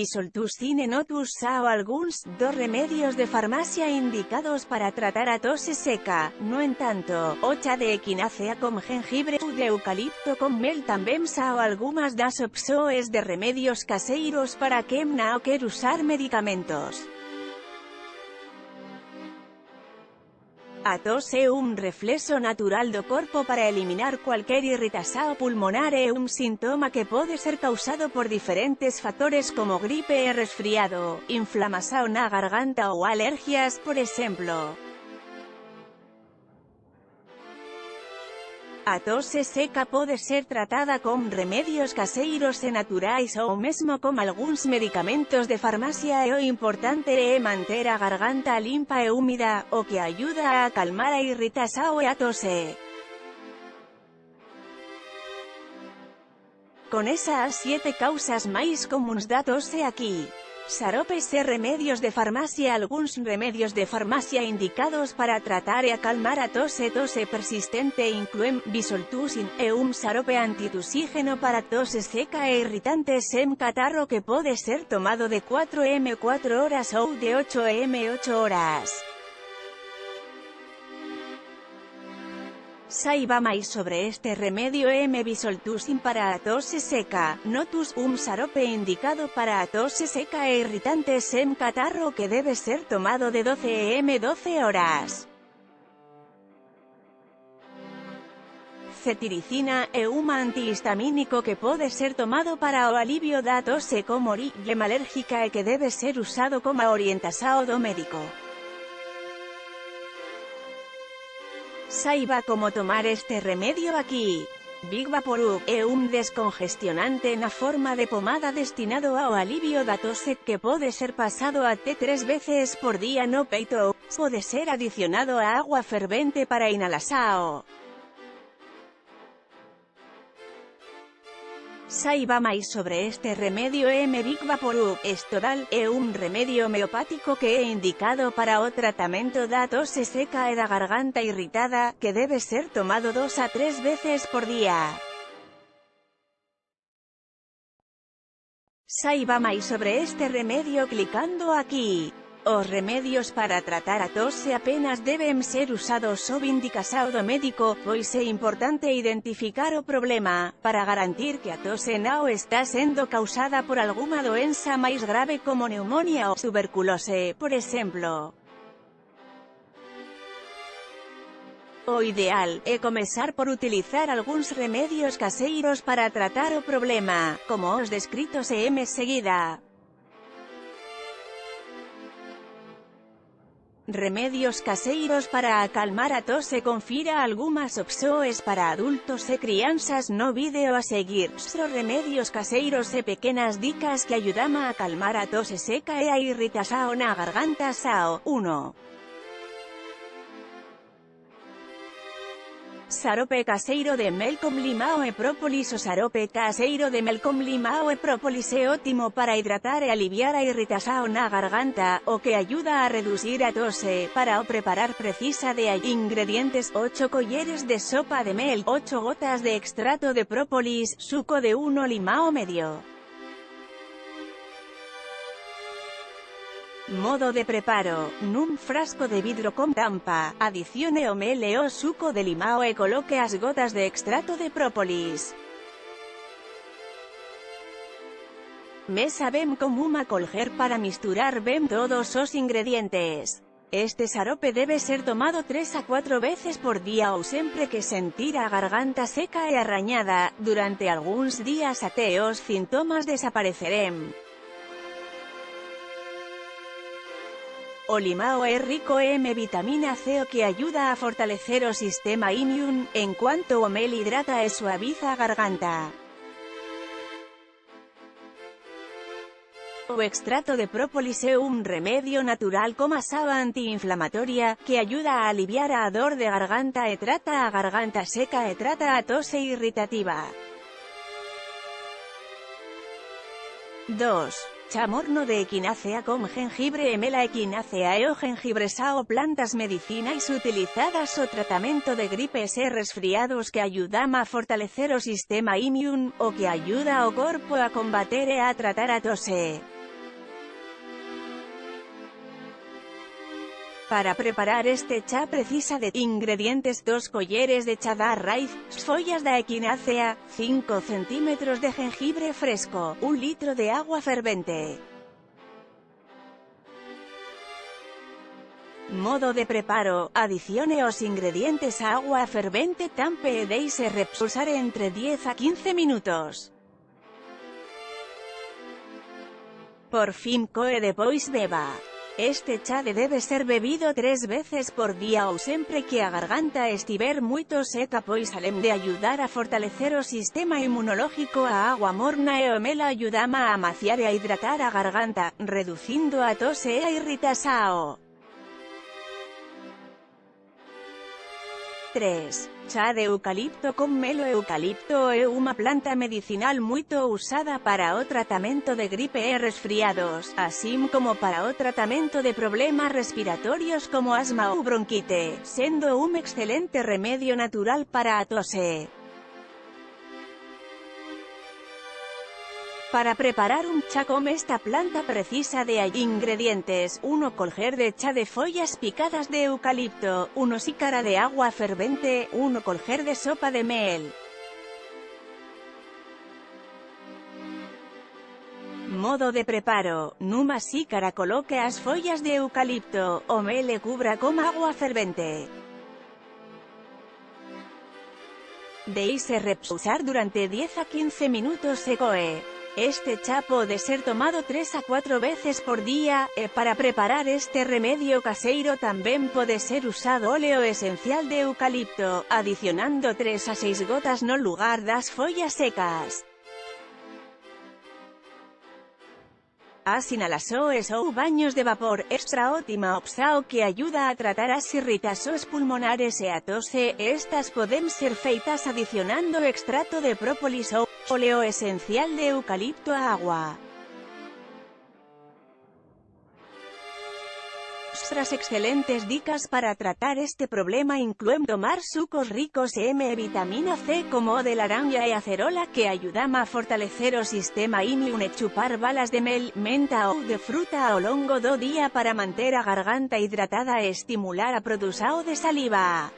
bisoltus cinenotus sao alguns, dos remedios de farmacia indicados para tratar a tos seca, no en tanto, hocha de equinácea con jengibre u de eucalipto con mel também sao algumas das opções de remedios caseiros para quem não quer usar medicamentos. A tos é reflexo natural do corpo para eliminar cualquier irritação pulmonar e sintoma que pode ser causado por diferentes fatores como gripe e resfriado, inflamação na garganta ou alergias, por exemplo. A tos seca pode ser tratada con remedios caseiros e naturais ou mesmo con algúns medicamentos de farmacia e o importante é manter a garganta limpa e húmida, o que ayuda a acalmar a irritação e a tose. Con esas 7 causas máis comuns da tose aquí. Xaropes e remedios de farmacia. Alguns remedios de farmacia indicados para tratar e acalmar a tose persistente incluen bisoltusin e xarope antitusígeno para tose seca e irritantes en catarro que pode ser tomado de 4 horas ou de 8 horas. Saiba máis sobre este remedio bisoltusin para a tose seca, notus xarope indicado para a tose seca e irritantes en catarro que debe ser tomado de 12 horas. Cetiricina é antihistamínico que pode ser tomado para o alivio da tose como origem alérgica e que debe ser usado como orientação do médico. Saiba como tomar este remedio aquí. Big Vaporub é descongestionante na forma de pomada destinado ao alivio da tose, que pode ser pasado até 3 veces por día no peito ou pode ser adicionado a agua fervente para inhalação. Saiba máis sobre este remedio Big Vaporub. Estoral é remedio homeopático que é indicado para o tratamento da tose seca e da garganta irritada, que debe ser tomado 2 a 3 veces por día. Saiba máis sobre este remedio clicando aquí. Os remedios para tratar a tose apenas deben ser usados sob indicação do médico, pois é importante identificar o problema, para garantir que a tose non está sendo causada por alguma doença máis grave como pneumonia ou tuberculose, por exemplo. O ideal é comezar por utilizar algúns remedios caseiros para tratar o problema, como os descritos seguida. Remedios caseiros para acalmar a tose. Confira algunhas opções para adultos e crianças no vídeo a seguir. Remedios caseiros e pequenas dicas que ayudan a acalmar a tose seca e a irritação na garganta. 1. Xarope caseiro de mel con limao e própolis. O xarope caseiro de mel con limao e própolis é ótimo para hidratar e aliviar a irritação na garganta, o que ayuda a reducir a tose. Para o preparar precisa de ingredientes: 8 colleres de sopa de mel, 8 gotas de extrato de própolis, suco de 1 limao medio. Modo de preparo: nun frasco de vidro con tampa, adicione o mel e o suco de limao e coloque as gotas de extrato de própolis. Mesa ben común a colger para misturar ben todos os ingredientes. Este xarope debe ser tomado 3 a 4 veces por día ou sempre que sentir a garganta seca e arrañada, durante algúns días até os sintomas desapareceren. O limao é rico en vitamina C, o que ayuda a fortalecer o sistema inmune, enquanto o mel hidrata e suaviza a garganta. O extrato de própolis é remedio natural como xava antiinflamatoria, que ayuda a aliviar a dor de garganta e trata a garganta seca e trata a tose irritativa. 2. Chamorno de equinácea con jengibre e mel. A equinácea e o jengibre sao plantas medicinais utilizadas o tratamento de gripes e resfriados que ayudan a fortalecer o sistema inmune, o que ayuda ao corpo a combater e a tratar a tose. Para preparar este cha precisa de ingredientes: 2 colleres de cha da raíz, follas de equinácea, 5 centímetros de jengibre fresco, 1 litro de agua fervente. Modo de preparo: adicione os ingredientes a agua fervente tampe e deixe reposar entre 10 a 15 minutos. Por fin coe depois beba. Este cha debe ser bebido 3 veces por día ou sempre que a garganta estiver moito seca, pois além de ayudar a fortalecer o sistema inmunológico, a agua morna e o mel ayudama a amaciar e a hidratar a garganta, reducindo a tose e a irritação. 3. Cha de eucalipto con mel. O eucalipto é unha planta medicinal moito usada para o tratamento de gripe e resfriados, así como para o tratamento de problemas respiratorios como asma ou bronquite, sendo un excelente remedio natural para a tose. Para preparar un cha con esta planta precisa de ingredientes: 1 colher de cha de follas picadas de eucalipto, 1 xícara de agua fervente, 1 colher de sopa de mel. Modo de preparo: nunha xícara coloque as follas de eucalipto, o mel e cubra con agua fervente. Deixe reposar durante 10 a 15 minutos e coe. Este cha pode ser tomado 3 a 4 veces por día, e para preparar este remedio caseiro tamén pode ser usado óleo esencial de eucalipto, adicionando 3 a 6 gotas no lugar das follas secas. As inhalações ou baños de vapor, extra ótima opção que ayuda a tratar as irritações pulmonares e a tose. Estas poden ser feitas adicionando extrato de própolis ou óleo esencial de eucalipto a agua. Otras excelentes dicas para tratar este problema incluen tomar sucos ricos en vitamina C como o de laranja e acerola, que ayudan a fortalecer o sistema inmune, chupar balas de mel, menta ou de fruta ao longo do día para manter a garganta hidratada e estimular a produção de saliva.